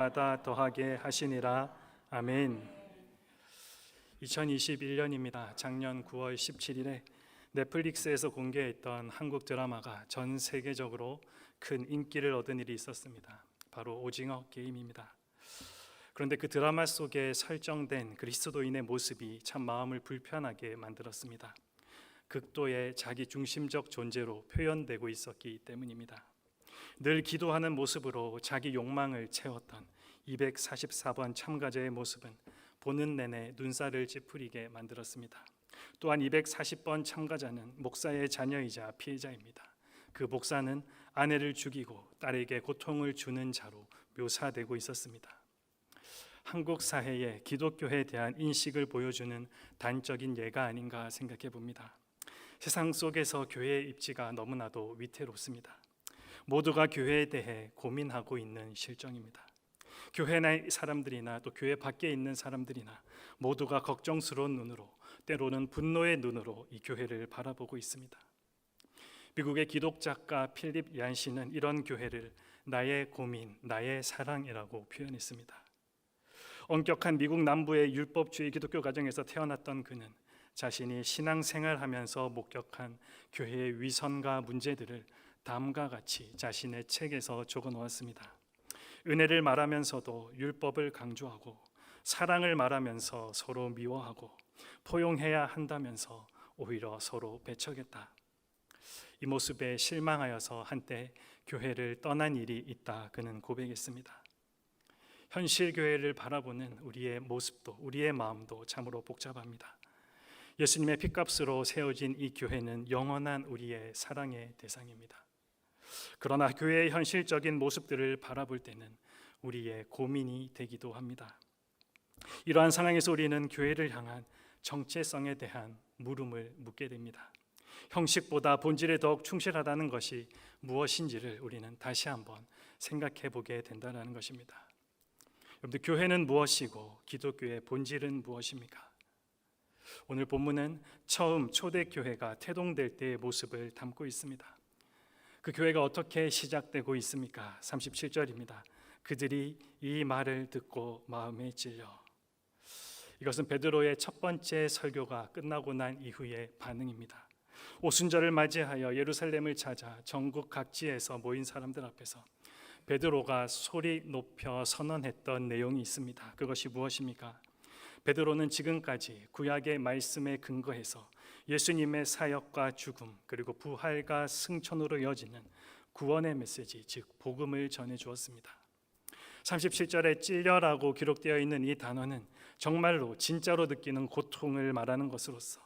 마다 더하게 하시니라. 아멘. 2021년입니다. 작년 9월 17일에 넷플릭스에서 공개했던 한국 드라마가 전 세계적으로 큰 인기를 얻은 일이 있었습니다. 바로 오징어 게임입니다. 그런데 그 드라마 속에 설정된 그리스도인의 모습이 참 마음을 불편하게 만들었습니다. 극도의 자기 중심적 존재로 표현되고 있었기 때문입니다. 늘 기도하는 모습으로 자기 욕망을 채웠던 244번 참가자의 모습은 보는 내내 눈살을 찌푸리게 만들었습니다. 또한 240번 참가자는 목사의 자녀이자 피해자입니다. 그 목사는 아내를 죽이고 딸에게 고통을 주는 자로 묘사되고 있었습니다. 한국 사회의 기독교에 대한 인식을 보여주는 단적인 예가 아닌가 생각해 봅니다. 세상 속에서 교회의 입지가 너무나도 위태롭습니다. 모두가 교회에 대해 고민하고 있는 실정입니다. 교회 내 사람들이나 또 교회 밖에 있는 사람들이나 모두가 걱정스러운 눈으로, 때로는 분노의 눈으로 이 교회를 바라보고 있습니다. 미국의 기독 작가 필립 얀시는 이런 교회를 나의 고민, 나의 사랑이라고 표현했습니다. 엄격한 미국 남부의 율법주의 기독교 가정에서 태어났던 그는 자신이 신앙생활하면서 목격한 교회의 위선과 문제들을 다음과 같이 자신의 책에서 적어 놓았습니다. 은혜를 말하면서도 율법을 강조하고, 사랑을 말하면서 서로 미워하고, 포용해야 한다면서 오히려 서로 배척했다. 이 모습에 실망하여서 한때 교회를 떠난 일이 있다 그는 고백했습니다. 현실 교회를 바라보는 우리의 모습도, 우리의 마음도 참으로 복잡합니다. 예수님의 핏값으로 세워진 이 교회는 영원한 우리의 사랑의 대상입니다. 그러나 교회의 현실적인 모습들을 바라볼 때는 우리의 고민이 되기도 합니다. 이러한 상황에서 우리는 교회를 향한 정체성에 대한 물음을 묻게 됩니다. 형식보다 본질에 더욱 충실하다는 것이 무엇인지를 우리는 다시 한번 생각해 보게 된다는 것입니다. 여러분들, 교회는 무엇이고 기독교의 본질은 무엇입니까? 오늘 본문은 처음 초대교회가 태동될 때의 모습을 담고 있습니다. 그 교회가 어떻게 시작되고 있습니까? 37절입니다. 그들이 이 말을 듣고 마음에 찔려. 이것은 베드로의 첫 번째 설교가 끝나고 난 이후의 반응입니다. 오순절을 맞이하여 예루살렘을 찾아 전국 각지에서 모인 사람들 앞에서 베드로가 소리 높여 선언했던 내용이 있습니다. 그것이 무엇입니까? 베드로는 지금까지 구약의 말씀에 근거해서 예수님의 사역과 죽음, 그리고 부활과 승천으로 이어지는 구원의 메시지, 즉 복음을 전해 주었습니다. 37절에 찔려라고 기록되어 있는 이 단어는 정말로 진짜로 느끼는 고통을 말하는 것으로서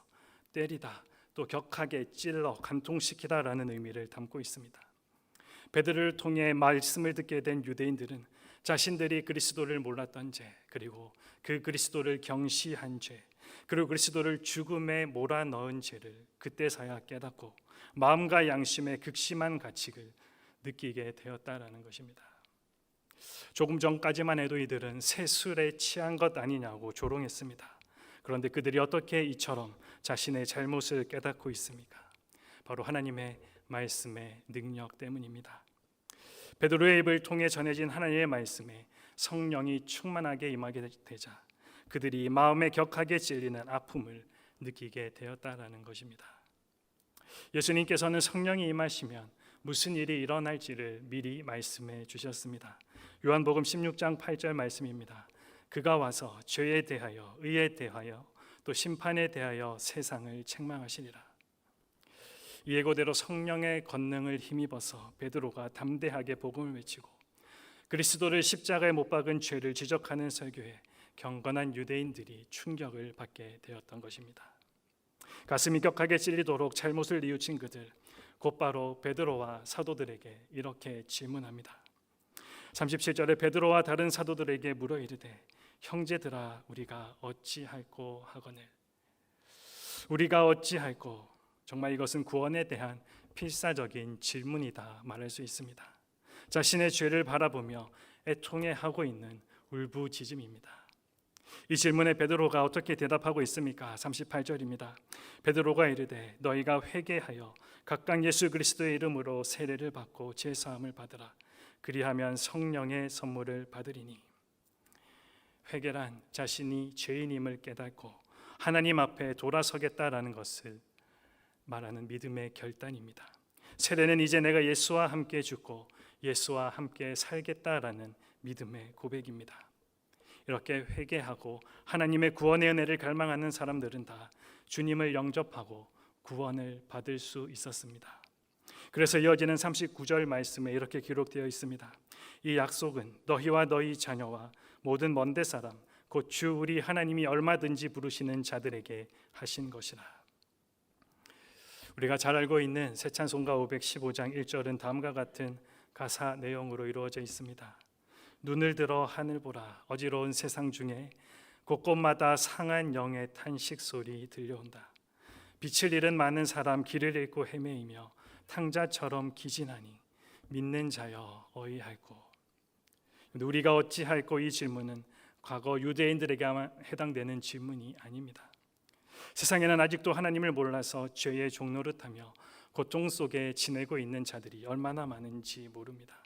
때리다, 또 격하게 찔러 간통시키다라는 의미를 담고 있습니다. 베드로를 통해 말씀을 듣게 된 유대인들은 자신들이 그리스도를 몰랐던 죄, 그리고 그 그리스도를 경시한 죄, 그리고 그리스도를 죽음에 몰아넣은 죄를 그때서야 깨닫고 마음과 양심의 극심한 가책을 느끼게 되었다라는 것입니다. 조금 전까지만 해도 이들은 새 술에 취한 것 아니냐고 조롱했습니다. 그런데 그들이 어떻게 이처럼 자신의 잘못을 깨닫고 있습니까? 바로 하나님의 말씀의 능력 때문입니다. 베드로의 입을 통해 전해진 하나님의 말씀에 성령이 충만하게 임하게 되자 그들이 마음에 격하게 찔리는 아픔을 느끼게 되었다라는 것입니다. 예수님께서는 성령이 임하시면 무슨 일이 일어날지를 미리 말씀해 주셨습니다. 요한복음 16장 8절 말씀입니다. 그가 와서 죄에 대하여, 의에 대하여, 또 심판에 대하여 세상을 책망하시리라. 이 예고대로 성령의 권능을 힘입어서 베드로가 담대하게 복음을 외치고 그리스도를 십자가에 못 박은 죄를 지적하는 설교에 경건한 유대인들이 충격을 받게 되었던 것입니다. 가슴이 격하게 찔리도록 잘못을 뉘우친 그들, 곧바로 베드로와 사도들에게 이렇게 질문합니다. 37절에 베드로와 다른 사도들에게 물어 이르되 형제들아 우리가 어찌할꼬 하거늘. 우리가 어찌할꼬, 정말 이것은 구원에 대한 필사적인 질문이다 말할 수 있습니다. 자신의 죄를 바라보며 애통해하고 있는 울부짖음입니다. 이 질문에 베드로가 어떻게 대답하고 있습니까? 38절입니다. 베드로가 이르되 너희가 회개하여 각각 예수 그리스도의 이름으로 세례를 받고 제사함을 받으라. 그리하면 성령의 선물을 받으리니. 회개란 자신이 죄인임을 깨닫고 하나님 앞에 돌아서겠다라는 것을 말하는 믿음의 결단입니다. 세례는 이제 내가 예수와 함께 죽고 예수와 함께 살겠다라는 믿음의 고백입니다. 이렇게 회개하고 하나님의 구원의 은혜를 갈망하는 사람들은 다 주님을 영접하고 구원을 받을 수 있었습니다. 그래서 이어지는 39절 말씀에 이렇게 기록되어 있습니다. 이 약속은 너희와 너희 자녀와 모든 먼데 사람 곧 주 우리 하나님이 얼마든지 부르시는 자들에게 하신 것이라. 우리가 잘 알고 있는 새 찬송가 515장 1절은 다음과 같은 가사 내용으로 이루어져 있습니다. 눈을 들어 하늘 보라 어지러운 세상 중에 곳곳마다 상한 영의 탄식 소리 들려온다. 빛을 잃은 많은 사람 길을 잃고 헤매이며 탕자처럼 기진하니 믿는 자여 어이할꼬. 우리가 어찌할꼬 이 질문은 과거 유대인들에게만 해당되는 질문이 아닙니다. 세상에는 아직도 하나님을 몰라서 죄의 종노릇하며 고통 속에 지내고 있는 자들이 얼마나 많은지 모릅니다.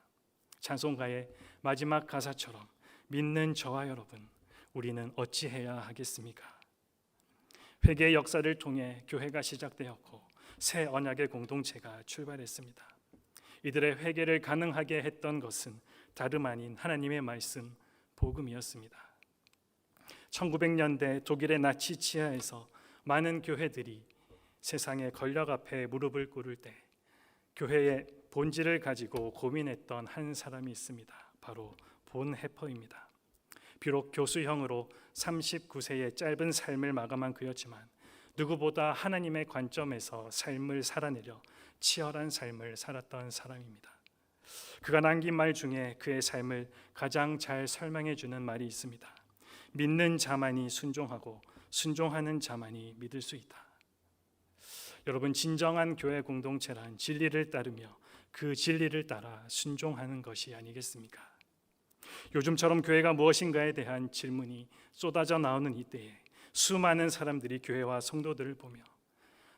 찬송가의 마지막 가사처럼 믿는 저와 여러분, 우리는 어찌해야 하겠습니까? 회개의 역사를 통해 교회가 시작되었고 새 언약의 공동체가 출발했습니다. 이들의 회개를 가능하게 했던 것은 다름 아닌 하나님의 말씀 복음이었습니다. 1900년대 독일의 나치 치하에서 많은 교회들이 세상의 권력 앞에 무릎을 꿇을 때 교회의 본질을 가지고 고민했던 한 사람이 있습니다. 바로 본헤퍼입니다. 비록 교수형으로 39세의 짧은 삶을 마감한 그였지만 누구보다 하나님의 관점에서 삶을 살아내려 치열한 삶을 살았던 사람입니다. 그가 남긴 말 중에 그의 삶을 가장 잘 설명해 주는 말이 있습니다. 믿는 자만이 순종하고 순종하는 자만이 믿을 수 있다. 여러분, 진정한 교회 공동체란 진리를 따르며 그 진리를 따라 순종하는 것이 아니겠습니까? 요즘처럼 교회가 무엇인가에 대한 질문이 쏟아져 나오는 이때에 수많은 사람들이 교회와 성도들을 보며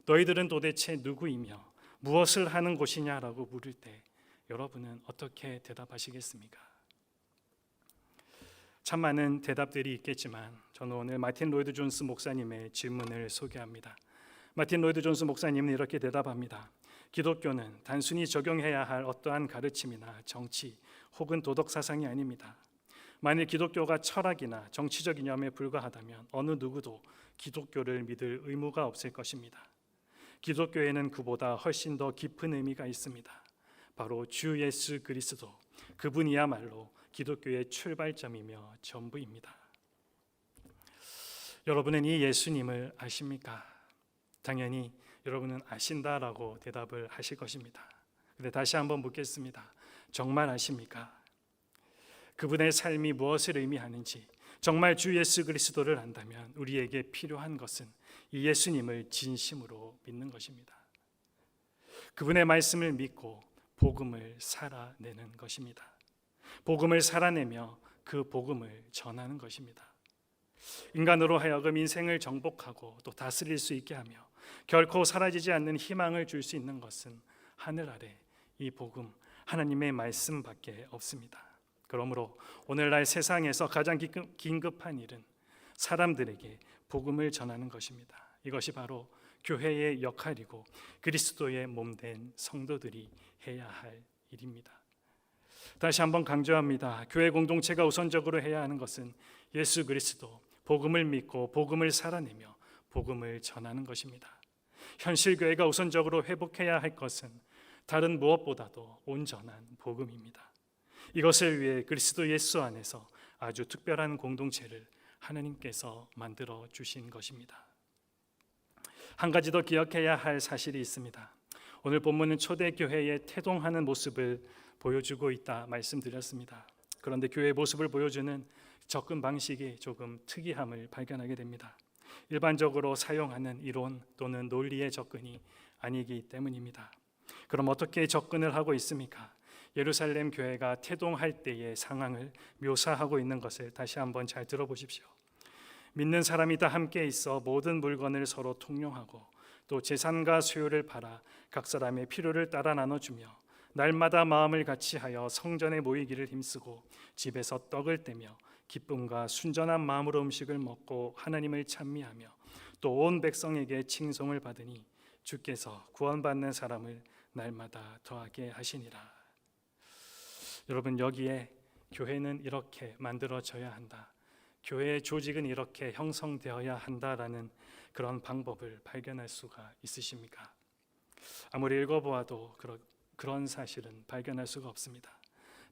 너희들은 도대체 누구이며 무엇을 하는 곳이냐라고 물을 때 여러분은 어떻게 대답하시겠습니까? 참 많은 대답들이 있겠지만 저는 오늘 마틴 로이드 존스 목사님의 질문을 소개합니다. 마틴 로이드 존스 목사님은 이렇게 대답합니다. 기독교는 단순히 적용해야 할 어떠한 가르침이나 정치 혹은 도덕 사상이 아닙니다. 만일 기독교가 철학이나 정치적 이념에 불과하다면 어느 누구도 기독교를 믿을 의무가 없을 것입니다. 기독교에는 그보다 훨씬 더 깊은 의미가 있습니다. 바로 주 예수 그리스도, 그분이야말로 기독교의 출발점이며 전부입니다. 여러분은 이 예수님을 아십니까? 당연히 여러분은 아신다라고 대답을 하실 것입니다. 근데 다시 한번 묻겠습니다. 정말 아십니까? 그분의 삶이 무엇을 의미하는지 정말 주 예수 그리스도를 안다면 우리에게 필요한 것은 이 예수님을 진심으로 믿는 것입니다. 그분의 말씀을 믿고 복음을 살아내는 것입니다. 복음을 살아내며 그 복음을 전하는 것입니다. 인간으로 하여금 인생을 정복하고 또 다스릴 수 있게 하며 결코 사라지지 않는 희망을 줄 수 있는 것은 하늘 아래 이 복음, 하나님의 말씀밖에 없습니다. 그러므로 오늘날 세상에서 가장 긴급한 일은 사람들에게 복음을 전하는 것입니다. 이것이 바로 교회의 역할이고 그리스도의 몸된 성도들이 해야 할 일입니다. 다시 한번 강조합니다. 교회 공동체가 우선적으로 해야 하는 것은 예수 그리스도, 복음을 믿고 복음을 살아내며 복음을 전하는 것입니다. 현실 교회가 우선적으로 회복해야 할 것은 다른 무엇보다도 온전한 복음입니다. 이것을 위해 그리스도 예수 안에서 아주 특별한 공동체를 하나님께서 만들어 주신 것입니다. 한 가지 더 기억해야 할 사실이 있습니다. 오늘 본문은 초대교회에 태동하는 모습을 보여주고 있다 말씀드렸습니다. 그런데 교회의 모습을 보여주는 접근 방식이 조금 특이함을 발견하게 됩니다. 일반적으로 사용하는 이론 또는 논리의 접근이 아니기 때문입니다. 그럼 어떻게 접근을 하고 있습니까? 예루살렘 교회가 태동할 때의 상황을 묘사하고 있는 것을 다시 한번 잘 들어보십시오. 믿는 사람이 다 함께 있어 모든 물건을 서로 통용하고 또 재산과 소유를 팔아 각 사람의 필요를 따라 나눠주며 날마다 마음을 같이하여 성전에 모이기를 힘쓰고 집에서 떡을 떼며 기쁨과 순전한 마음으로 음식을 먹고 하나님을 찬미하며 또 온 백성에게 칭송을 받으니 주께서 구원받는 사람을 날마다 더하게 하시니라. 여러분, 여기에 교회는 이렇게 만들어져야 한다, 교회의 조직은 이렇게 형성되어야 한다라는 그런 방법을 발견할 수가 있으십니까? 아무리 읽어보아도 그런 사실은 발견할 수가 없습니다.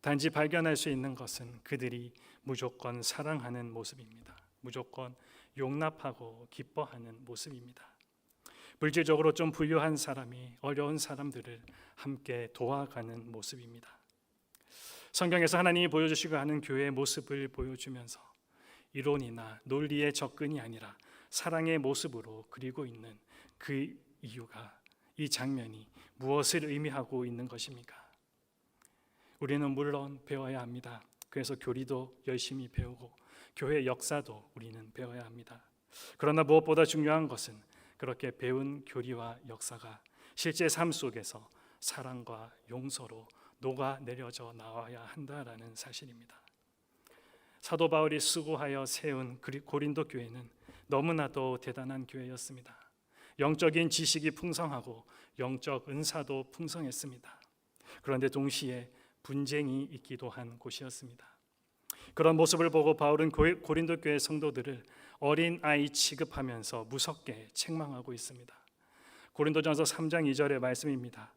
단지 발견할 수 있는 것은 그들이 무조건 사랑하는 모습입니다. 무조건 용납하고 기뻐하는 모습입니다. 물질적으로 좀 부유한 사람이 어려운 사람들을 함께 도와가는 모습입니다. 성경에서 하나님이 보여주시고 하는 교회의 모습을 보여주면서 이론이나 논리의 접근이 아니라 사랑의 모습으로 그리고 있는 그 이유가, 이 장면이 무엇을 의미하고 있는 것입니까? 우리는 물론 배워야 합니다. 그래서 교리도 열심히 배우고 교회의 역사도 우리는 배워야 합니다. 그러나 무엇보다 중요한 것은 그렇게 배운 교리와 역사가 실제 삶 속에서 사랑과 용서로 녹아내려져 나와야 한다라는 사실입니다. 사도 바울이 수고하여 세운 고린도 교회는 너무나도 대단한 교회였습니다. 영적인 지식이 풍성하고 영적 은사도 풍성했습니다. 그런데 동시에 분쟁이 있기도 한 곳이었습니다. 그런 모습을 보고 바울은 고린도 교회 성도들을 어린 아이 취급하면서 무섭게 책망하고 있습니다. 고린도전서 3장 2절의 말씀입니다.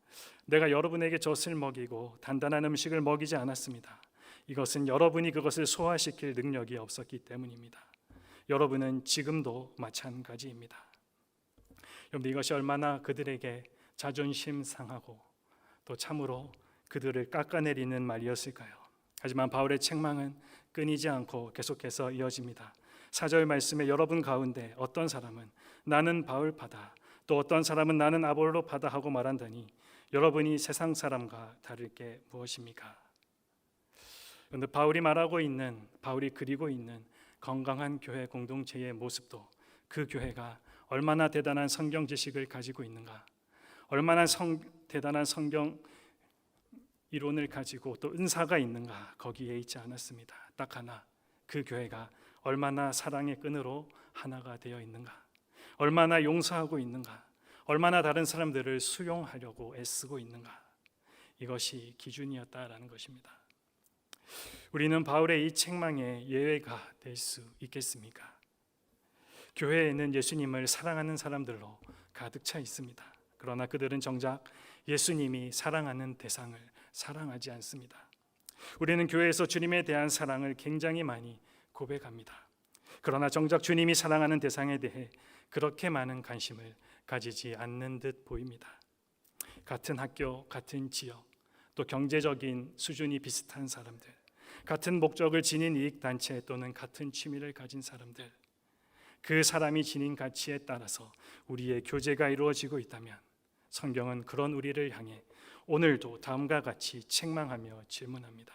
내가 여러분에게 젖을 먹이고 단단한 음식을 먹이지 않았습니다. 이것은 여러분이 그것을 소화시킬 능력이 없었기 때문입니다. 여러분은 지금도 마찬가지입니다. 여러분, 이것이 얼마나 그들에게 자존심 상하고 또 참으로 그들을 깎아내리는 말이었을까요? 하지만 바울의 책망은 끊이지 않고 계속해서 이어집니다. 4절 말씀에 여러분 가운데 어떤 사람은 나는 바울파다, 또 어떤 사람은 나는 아볼로파다 하고 말한다니 여러분이 세상 사람과 다를 게 무엇입니까? 그런데 바울이 그리고 있는 건강한 교회 공동체의 모습도 그 교회가 얼마나 대단한 성경 지식을 가지고 있는가, 얼마나 대단한 성경 이론을 가지고 또 은사가 있는가, 거기에 있지 않았습니다. 딱 하나, 그 교회가 얼마나 사랑의 끈으로 하나가 되어 있는가, 얼마나 용서하고 있는가, 얼마나 다른 사람들을 수용하려고 애쓰고 있는가, 이것이 기준이었다라는 것입니다. 우리는 바울의 이 책망에 예외가 될 수 있겠습니까? 교회에는 예수님을 사랑하는 사람들로 가득 차 있습니다. 그러나 그들은 정작 예수님이 사랑하는 대상을 사랑하지 않습니다. 우리는 교회에서 주님에 대한 사랑을 굉장히 많이 고백합니다. 그러나 정작 주님이 사랑하는 대상에 대해 그렇게 많은 관심을 가지지 않는 듯 보입니다. 같은 학교, 같은 지역, 또 경제적인 수준이 비슷한 사람들, 같은 목적을 지닌 이익단체 또는 같은 취미를 가진 사람들, 그 사람이 지닌 가치에 따라서 우리의 교제가 이루어지고 있다면 성경은 그런 우리를 향해 오늘도 다음과 같이 책망하며 질문합니다.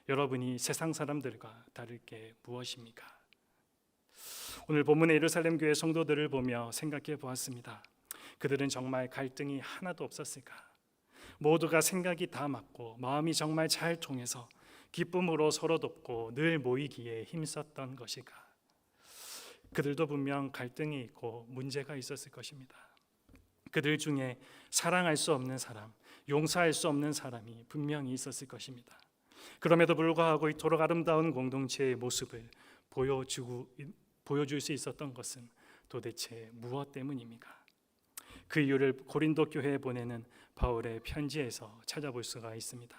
여러분이 세상 사람들과 다를 게 무엇입니까? 오늘 본문의 예루살렘 교회 성도들을 보며 생각해 보았습니다. 그들은 정말 갈등이 하나도 없었을까? 모두가 생각이 다 맞고 마음이 정말 잘 통해서 기쁨으로 서로 돕고 늘 모이기에 힘썼던 것일까? 그들도 분명 갈등이 있고 문제가 있었을 것입니다. 그들 중에 사랑할 수 없는 사람, 용서할 수 없는 사람이 분명히 있었을 것입니다. 그럼에도 불구하고 이토록 아름다운 공동체의 모습을 보여줄 수 있었던 것은 도대체 무엇 때문입니까? 그 이유를 고린도 교회에 보내는 바울의 편지에서 찾아볼 수가 있습니다.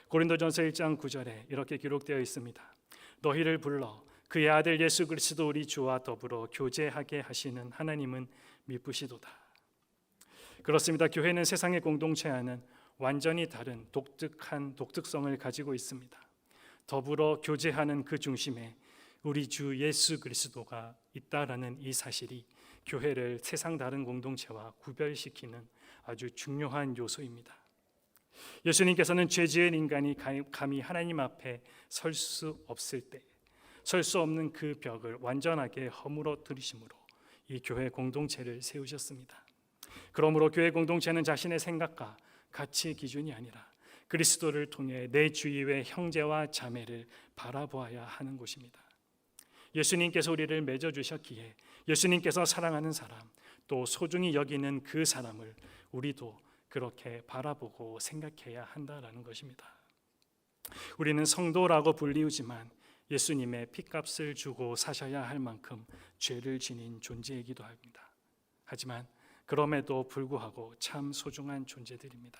고린도전서 1장 9절에 이렇게 기록되어 있습니다. 너희를 불러 그의 아들 예수 그리스도 우리 주와 더불어 교제하게 하시는 하나님은 미쁘시도다. 그렇습니다. 교회는 세상의 공동체와는 완전히 다른 독특한 독특성을 가지고 있습니다. 더불어 교제하는 그 중심에 우리 주 예수 그리스도가 있다라는 이 사실이 교회를 세상 다른 공동체와 구별시키는 아주 중요한 요소입니다. 예수님께서는 죄 지은 인간이 감히 하나님 앞에 설 수 없을 때, 설 수 없는 그 벽을 완전하게 허물어뜨리심으로 이 교회 공동체를 세우셨습니다. 그러므로 교회 공동체는 자신의 생각과 가치의 기준이 아니라 그리스도를 통해 내 주위의 형제와 자매를 바라보아야 하는 곳입니다. 예수님께서 우리를 맺어주셨기에 예수님께서 사랑하는 사람, 또 소중히 여기는 그 사람을 우리도 그렇게 바라보고 생각해야 한다라는 것입니다. 우리는 성도라고 불리우지만 예수님의 핏값을 주고 사셔야 할 만큼 죄를 지닌 존재이기도 합니다. 하지만 그럼에도 불구하고 참 소중한 존재들입니다.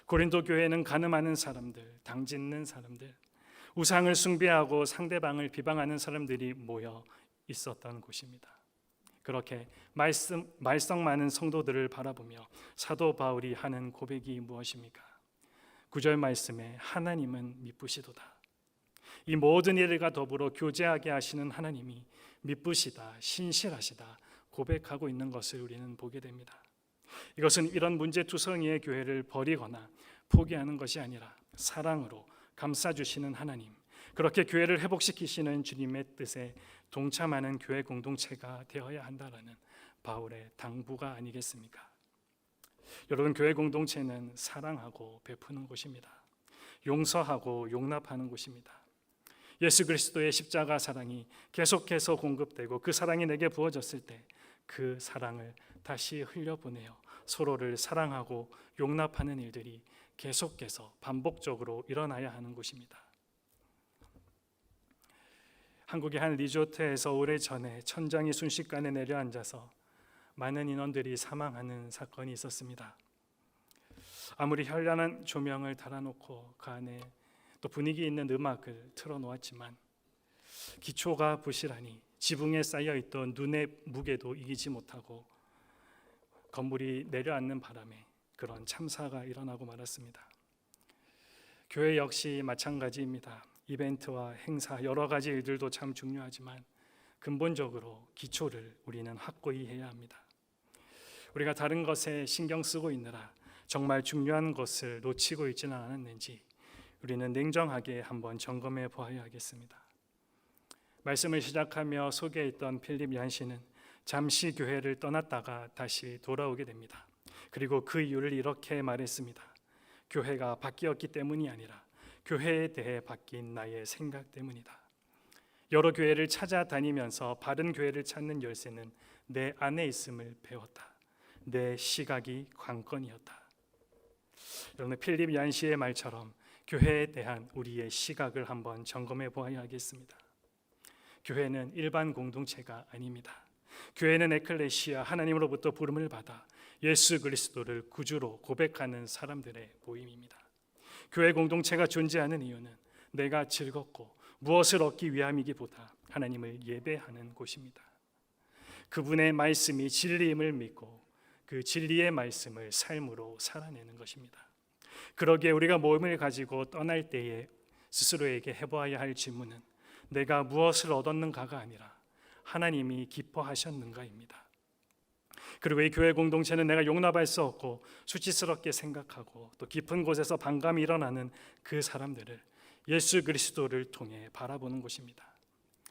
고린도 교회는 가늠하는 사람들, 당짓는 사람들, 우상을 숭배하고 상대방을 비방하는 사람들이 모여 있었던 곳입니다. 그렇게 말썽 많은 성도들을 바라보며 사도 바울이 하는 고백이 무엇입니까? 9절 말씀에 하나님은 미쁘시도다. 이 모든 일과 더불어 교제하게 하시는 하나님이 미쁘시다, 신실하시다 고백하고 있는 것을 우리는 보게 됩니다. 이것은 이런 문제투성이의 교회를 버리거나 포기하는 것이 아니라 사랑으로 감싸주시는 하나님, 그렇게 교회를 회복시키시는 주님의 뜻에 동참하는 교회 공동체가 되어야 한다라는 바울의 당부가 아니겠습니까? 여러분, 교회 공동체는 사랑하고 베푸는 곳입니다. 용서하고 용납하는 곳입니다. 예수 그리스도의 십자가 사랑이 계속해서 공급되고 그 사랑이 내게 부어졌을 때 그 사랑을 다시 흘려보내어 서로를 사랑하고 용납하는 일들이 계속해서 반복적으로 일어나야 하는 곳입니다. 한국의 한 리조트에서 오래전에 천장이 순식간에 내려앉아서 많은 인원들이 사망하는 사건이 있었습니다. 아무리 현란한 조명을 달아놓고 그 안에 또 분위기 있는 음악을 틀어놓았지만 기초가 부실하니 지붕에 쌓여있던 눈의 무게도 이기지 못하고 건물이 내려앉는 바람에 그런 참사가 일어나고 말았습니다. 교회 역시 마찬가지입니다. 이벤트와 행사, 여러 가지 일들도 참 중요하지만 근본적으로 기초를 우리는 확고히 해야 합니다. 우리가 다른 것에 신경 쓰고 있느라 정말 중요한 것을 놓치고 있지는 않았는지 우리는 냉정하게 한번 점검해 보아야 하겠습니다. 말씀을 시작하며 소개했던 필립 얀 씨는 잠시 교회를 떠났다가 다시 돌아오게 됩니다. 그리고 그 이유를 이렇게 말했습니다. 교회가 바뀌었기 때문이 아니라 교회에 대해 바뀐 나의 생각 때문이다. 여러 교회를 찾아다니면서 바른 교회를 찾는 열쇠는 내 안에 있음을 배웠다. 내 시각이 관건이었다. 여러분, 필립 얀 씨의 말처럼 교회에 대한 우리의 시각을 한번 점검해 보아야 하겠습니다. 교회는 일반 공동체가 아닙니다. 교회는 에클레시아, 하나님으로부터 부름을 받아 예수 그리스도를 구주로 고백하는 사람들의 모임입니다. 교회 공동체가 존재하는 이유는 내가 즐겁고 무엇을 얻기 위함이기보다 하나님을 예배하는 곳입니다. 그분의 말씀이 진리임을 믿고 그 진리의 말씀을 삶으로 살아내는 것입니다. 그러기에 우리가 모임을 가지고 떠날 때에 스스로에게 해보아야 할 질문은 내가 무엇을 얻었는가가 아니라 하나님이 기뻐하셨는가입니다. 그리고 이 교회 공동체는 내가 용납할 수 없고 수치스럽게 생각하고 또 깊은 곳에서 반감이 일어나는 그 사람들을 예수 그리스도를 통해 바라보는 곳입니다.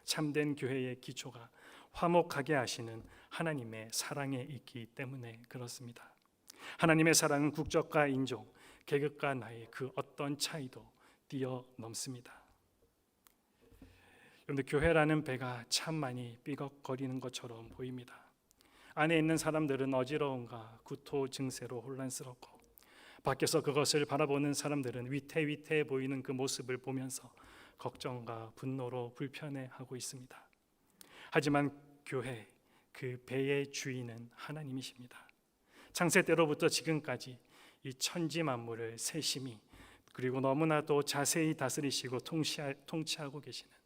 참된 교회의 기초가 화목하게 하시는 하나님의 사랑에 있기 때문에 그렇습니다. 하나님의 사랑은 국적과 인종, 계급과 나이 그 어떤 차이도 뛰어넘습니다. 여러분들, 교회라는 배가 참 많이 삐걱거리는 것처럼 보입니다. 안에 있는 사람들은 어지러움과 구토 증세로 혼란스럽고 밖에서 그것을 바라보는 사람들은 위태위태해 보이는 그 모습을 보면서 걱정과 분노로 불편해하고 있습니다. 하지만 교회, 그 배의 주인은 하나님이십니다. 창세 때로부터 지금까지 이 천지 만물을 세심히 그리고 너무나도 자세히 다스리시고 통치하고 계시는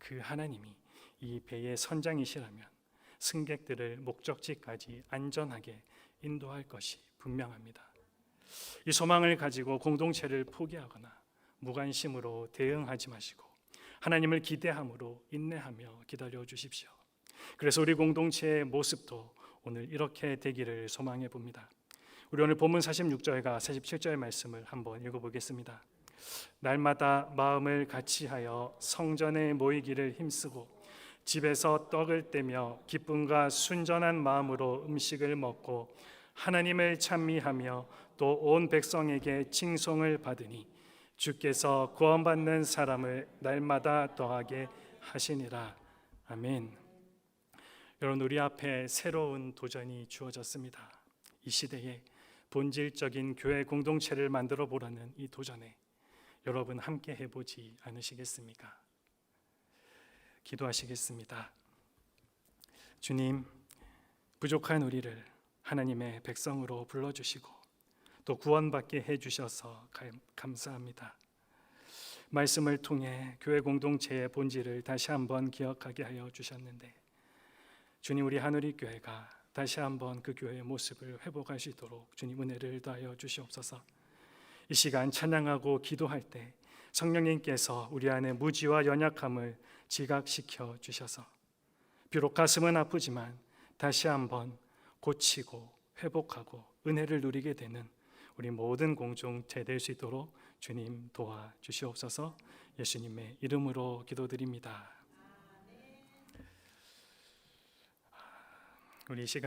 그 하나님이 이 배의 선장이시라면 승객들을 목적지까지 안전하게 인도할 것이 분명합니다. 이 소망을 가지고 공동체를 포기하거나 무관심으로 대응하지 마시고 하나님을 기대함으로 인내하며 기다려 주십시오. 그래서 우리 공동체의 모습도 오늘 이렇게 되기를 소망해 봅니다. 우리 오늘 본문 46절과 47절 말씀을 한번 읽어보겠습니다. 날마다 마음을 같이하여 성전에 모이기를 힘쓰고 집에서 떡을 떼며 기쁨과 순전한 마음으로 음식을 먹고 하나님을 찬미하며 또 온 백성에게 칭송을 받으니 주께서 구원받는 사람을 날마다 더하게 하시니라. 아멘. 여러분, 우리 앞에 새로운 도전이 주어졌습니다. 이 시대에 본질적인 교회 공동체를 만들어 보라는 이 도전에 여러분 함께 해보지 않으시겠습니까? 기도하시겠습니다. 주님, 부족한 우리를 하나님의 백성으로 불러주시고 또 구원받게 해주셔서 감사합니다. 말씀을 통해 교회 공동체의 본질을 다시 한번 기억하게 하여 주셨는데 주님, 우리 하늘이 교회가 다시 한번 그 교회의 모습을 회복할 수 있도록 주님 은혜를 더하여 주시옵소서. 이 시간 찬양하고 기도할 때 성령님께서 우리 안에 무지와 연약함을 지각시켜 주셔서 비록 가슴은 아프지만 다시 한번 고치고 회복하고 은혜를 누리게 되는 우리 모든 공동체 될 수 있도록 주님 도와주시옵소서. 예수님의 이름으로 기도드립니다. 우리 시간